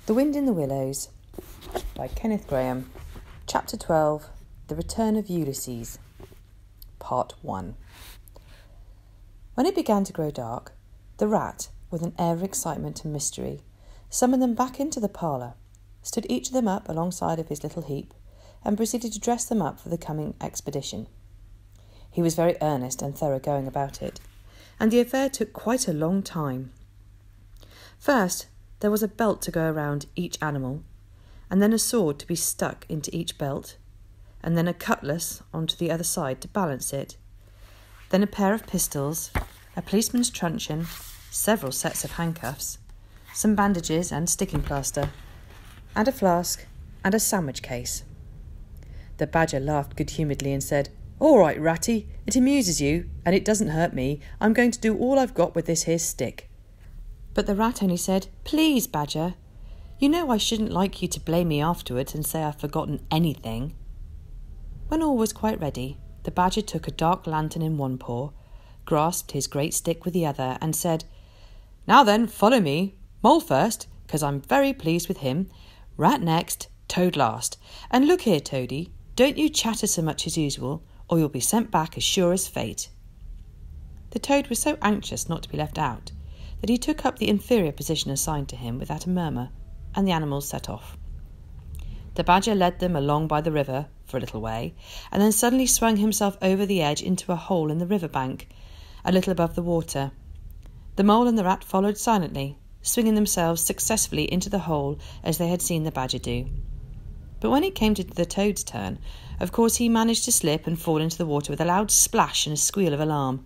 The Wind in the Willows by Kenneth Grahame. Chapter 12. The Return of Ulysses. Part 1. When it began to grow dark, the rat, with an air of excitement and mystery, summoned them back into the parlour, stood each of them up alongside of his little heap, and proceeded to dress them up for the coming expedition. He was very earnest and thorough-going about it, and the affair took quite a long time. First, there was a belt to go around each animal, and then a sword to be stuck into each belt, and then a cutlass onto the other side to balance it, then a pair of pistols, a policeman's truncheon, several sets of handcuffs, some bandages and sticking plaster, and a flask and a sandwich case. The badger laughed good-humouredly and said, "All right, Ratty, it amuses you, and it doesn't hurt me. I'm going to do all I've got with this here stick." But the rat only said, "Please, Badger, you know I shouldn't like you to blame me afterwards and say I've forgotten anything." When all was quite ready, the badger took a dark lantern in one paw, grasped his great stick with the other, and said, "Now then, follow me. Mole first, 'cause I'm very pleased with him. Rat next, Toad last. And look here, Toady, don't you chatter so much as usual, or you'll be sent back as sure as fate." The Toad was so anxious not to be left out that he took up the inferior position assigned to him without a murmur, and the animals set off. The badger led them along by the river for a little way, and then suddenly swung himself over the edge into a hole in the river bank, a little above the water. The mole and the rat followed silently, swinging themselves successfully into the hole as they had seen the badger do. But when it came to the Toad's turn, of course he managed to slip and fall into the water with a loud splash and a squeal of alarm.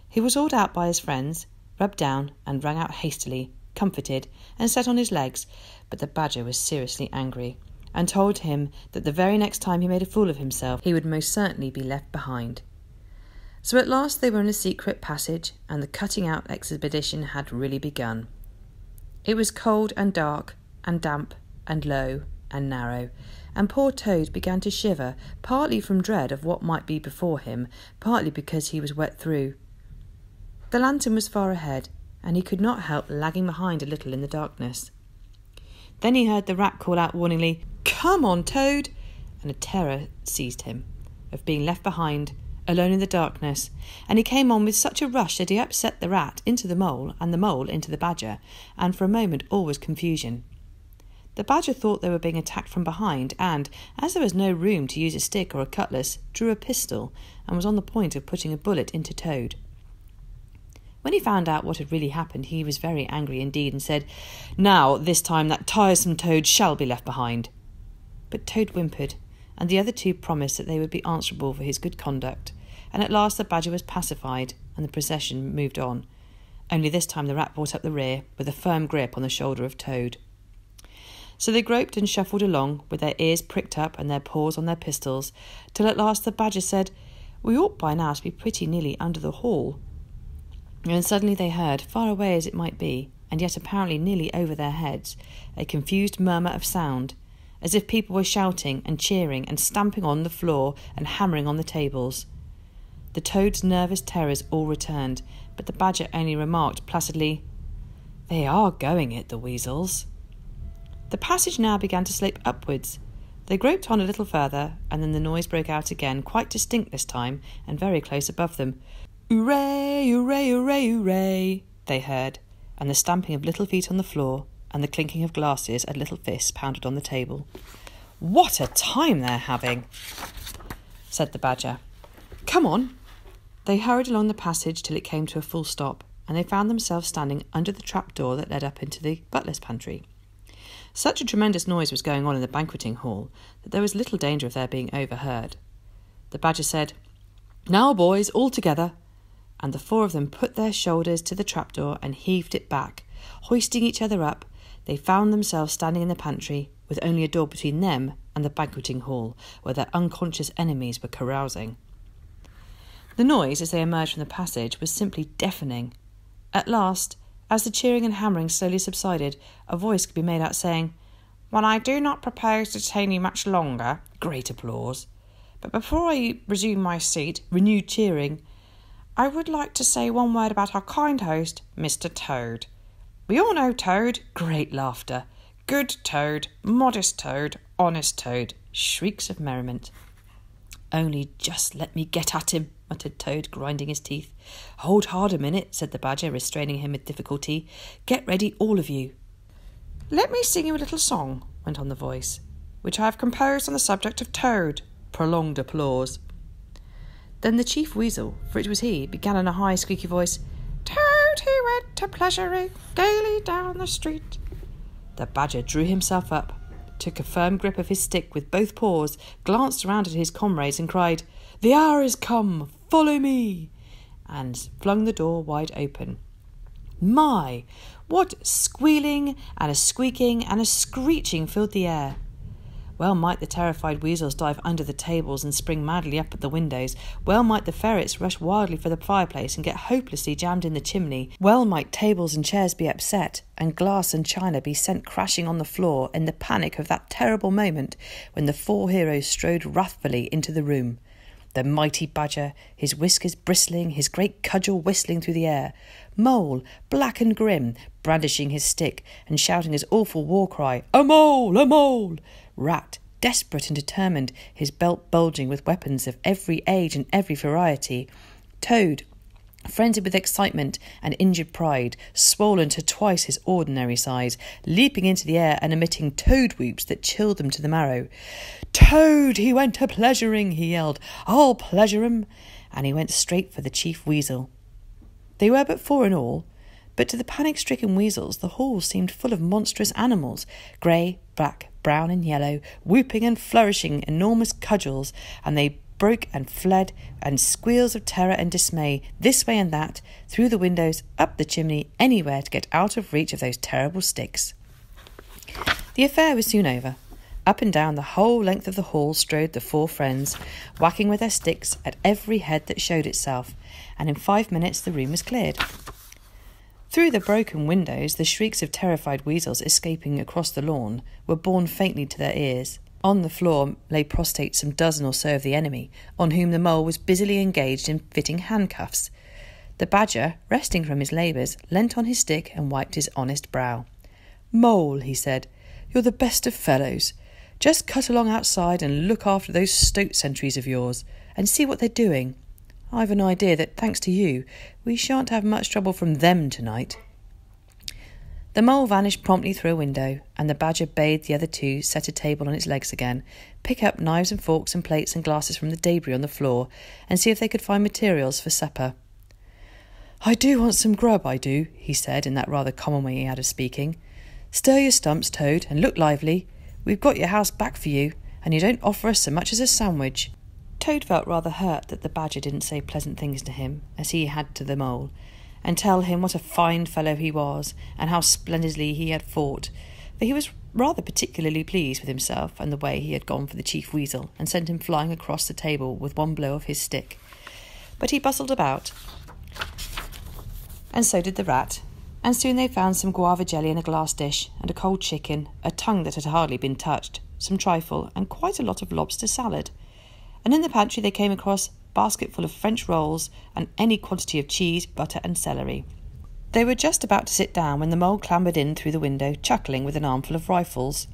He was hauled out by his friends, rubbed down and wrung out hastily, comforted and set on his legs, but the badger was seriously angry and told him that the very next time he made a fool of himself he would most certainly be left behind. So at last they were in a secret passage, and the cutting out expedition had really begun. It was cold and dark and damp and low and narrow, and poor Toad began to shiver, partly from dread of what might be before him, partly because he was wet through. The lantern was far ahead, and he could not help lagging behind a little in the darkness. Then he heard the rat call out warningly, "Come on, Toad!" and a terror seized him of being left behind, alone in the darkness, and he came on with such a rush that he upset the rat into the mole and the mole into the badger, and for a moment all was confusion. The badger thought they were being attacked from behind, and, as there was no room to use a stick or a cutlass, drew a pistol and was on the point of putting a bullet into Toad. When he found out what had really happened, he was very angry indeed and said, "Now, this time that tiresome Toad shall be left behind." But Toad whimpered, and the other two promised that they would be answerable for his good conduct, and at last the badger was pacified and the procession moved on. Only this time the rat brought up the rear with a firm grip on the shoulder of Toad. So they groped and shuffled along, with their ears pricked up and their paws on their pistols, till at last the badger said, "We ought by now to be pretty nearly under the hall." And suddenly they heard, far away as it might be, and yet apparently nearly over their heads, a confused murmur of sound, as if people were shouting and cheering and stamping on the floor and hammering on the tables. The Toad's nervous terrors all returned, but the badger only remarked placidly, "They are going it, the weasels." The passage now began to slope upwards. They groped on a little further, and then the noise broke out again, quite distinct this time, and very close above them. "Hooray, hooray, hooray, hooray," they heard, and the stamping of little feet on the floor, and the clinking of glasses and little fists pounded on the table. "What a time they're having," said the badger. "Come on." They hurried along the passage till it came to a full stop, and they found themselves standing under the trap-door that led up into the butler's pantry. Such a tremendous noise was going on in the banqueting hall that there was little danger of their being overheard. The badger said, "Now, boys, all together," and the four of them put their shoulders to the trapdoor and heaved it back. Hoisting each other up, they found themselves standing in the pantry, with only a door between them and the banqueting hall, where their unconscious enemies were carousing. The noise, as they emerged from the passage, was simply deafening. At last, as the cheering and hammering slowly subsided, a voice could be made out saying, "Well, I do not propose to detain you much longer." Great applause. "But before I resume my seat," renewed cheering, "I would like to say one word about our kind host, Mr. Toad." "We all know Toad." Great laughter. Good Toad, modest Toad, honest Toad. Shrieks of merriment. Only just let me get at him, muttered Toad, grinding his teeth. Hold hard a minute, said the Badger, restraining him with difficulty. Get ready, all of you. Let me sing you a little song, went on the voice, which I have composed on the subject of Toad. Prolonged applause. Then the Chief Weasel, for it was he, began in a high, squeaky voice, Toad, he went a pleasuring gaily down the street. The Badger drew himself up, took a firm grip of his stick with both paws, glanced around at his comrades and cried, The hour is come, follow me, and flung the door wide open. My, what squealing and a squeaking and a screeching filled the air. Well might the terrified weasels dive under the tables and spring madly up at the windows. Well might the ferrets rush wildly for the fireplace and get hopelessly jammed in the chimney. Well might tables and chairs be upset, and glass and china be sent crashing on the floor in the panic of that terrible moment when the four heroes strode wrathfully into the room. The mighty Badger, his whiskers bristling, his great cudgel whistling through the air. Mole, black and grim, brandishing his stick and shouting his awful war cry, A mole! A mole! Rat, desperate and determined, his belt bulging with weapons of every age and every variety. Toad, frenzied with excitement and injured pride, swollen to twice his ordinary size, leaping into the air and emitting toad whoops that chilled them to the marrow. Toad, he went a-pleasuring, he yelled. I'll pleasure him. And he went straight for the Chief Weasel. They were but four in all, but to the panic-stricken weasels the hall seemed full of monstrous animals, grey, black, brown and yellow, whooping and flourishing enormous cudgels, and they broke and fled, and squeals of terror and dismay, this way and that, through the windows, up the chimney, anywhere to get out of reach of those terrible sticks. The affair was soon over. Up and down the whole length of the hall strode the four friends, whacking with their sticks at every head that showed itself, and in 5 minutes the room was cleared. Through the broken windows, the shrieks of terrified weasels escaping across the lawn were borne faintly to their ears. On the floor lay prostrate some dozen or so of the enemy, on whom the mole was busily engaged in fitting handcuffs. The Badger, resting from his labours, leant on his stick and wiped his honest brow. Mole, he said, you're the best of fellows. Just cut along outside and look after those stoat sentries of yours, and see what they're doing. I've an idea that, thanks to you, we shan't have much trouble from them tonight. The mole vanished promptly through a window, and the Badger bade the other two set a table on its legs again, pick up knives and forks and plates and glasses from the debris on the floor, and see if they could find materials for supper. I do want some grub, I do, he said in that rather common way he had of speaking. Stir your stumps, Toad, and look lively. We've got your house back for you, and you don't offer us so much as a sandwich. Toad felt rather hurt that the Badger didn't say pleasant things to him, as he had to the mole, and tell him what a fine fellow he was, and how splendidly he had fought, for he was rather particularly pleased with himself and the way he had gone for the Chief Weasel, and sent him flying across the table with one blow of his stick. But he bustled about, and so did the rat, and soon they found some guava jelly in a glass dish, and a cold chicken, a tongue that had hardly been touched, some trifle, and quite a lot of lobster salad. And in the pantry they came across a basket full of French rolls and any quantity of cheese, butter and celery. They were just about to sit down when the mole clambered in through the window, chuckling with an armful of rifles.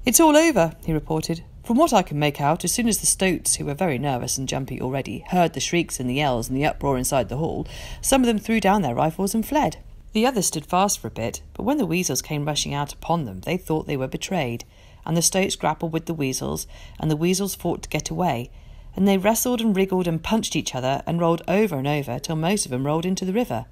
It's all over, he reported. From what I can make out, as soon as the stoats, who were very nervous and jumpy already, heard the shrieks and the yells and the uproar inside the hall, some of them threw down their rifles and fled. The others stood fast for a bit, but when the weasels came rushing out upon them, they thought they were betrayed, and the stoats grappled with the weasels, and the weasels fought to get away, and they wrestled and wriggled and punched each other and rolled over and over till most of them rolled into the river.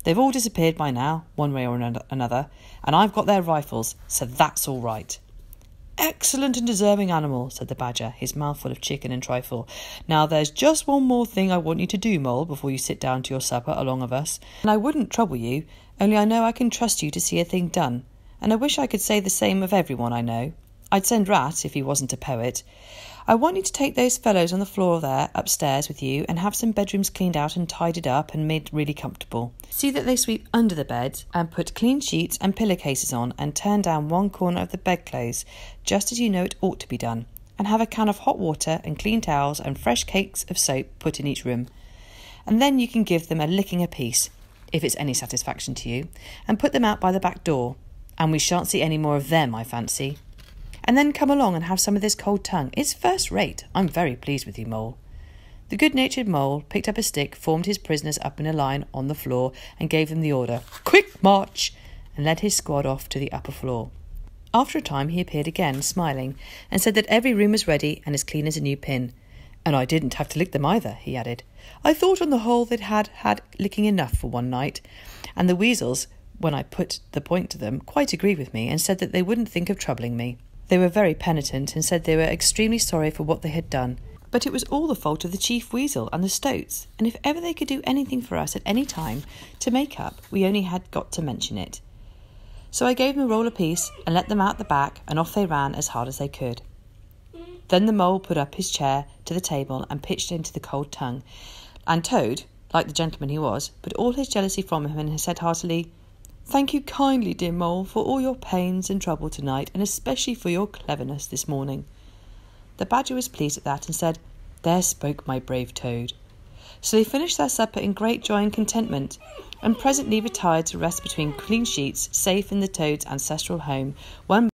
They've all disappeared by now, one way or another, and I've got their rifles, so that's all right. Excellent and deserving animal, said the Badger, his mouth full of chicken and trifle. Now there's just one more thing I want you to do, Mole, before you sit down to your supper along of us, and I wouldn't trouble you, only I know I can trust you to see a thing done, and I wish I could say the same of everyone I know. I'd send Rat if he wasn't a poet. I want you to take those fellows on the floor there upstairs with you and have some bedrooms cleaned out and tidied up and made really comfortable. See that they sweep under the beds and put clean sheets and pillowcases on and turn down one corner of the bedclothes just as you know it ought to be done, and have a can of hot water and clean towels and fresh cakes of soap put in each room. And then you can give them a licking apiece, if it's any satisfaction to you, and put them out by the back door. and we shan't see any more of them, I fancy. And then come along and have some of this cold tongue. It's first rate. I'm very pleased with you, Mole." The good-natured Mole picked up a stick, formed his prisoners up in a line on the floor, and gave them the order, "Quick march!" and led his squad off to the upper floor. After a time he appeared again, smiling, and said that every room was ready and as clean as a new pin. "And I didn't have to lick them either," he added. "I thought on the whole they'd had licking enough for one night, and the weasels, when I put the point to them, quite agreed with me and said that they wouldn't think of troubling me. They were very penitent and said they were extremely sorry for what they had done, but it was all the fault of the chief weasel and the stoats, and if ever they could do anything for us at any time to make up, we only had got to mention it. So I gave them a roll apiece and let them out the back, and off they ran as hard as they could." Then the Mole put up his chair to the table and pitched into the cold tongue, and Toad, like the gentleman he was, put all his jealousy from him and said heartily, "Thank you kindly, dear Mole, for all your pains and trouble tonight, and especially for your cleverness this morning." The Badger was pleased at that and said, "There spoke my brave Toad." So they finished their supper in great joy and contentment, and presently retired to rest between clean sheets, safe in the Toad's ancestral home, one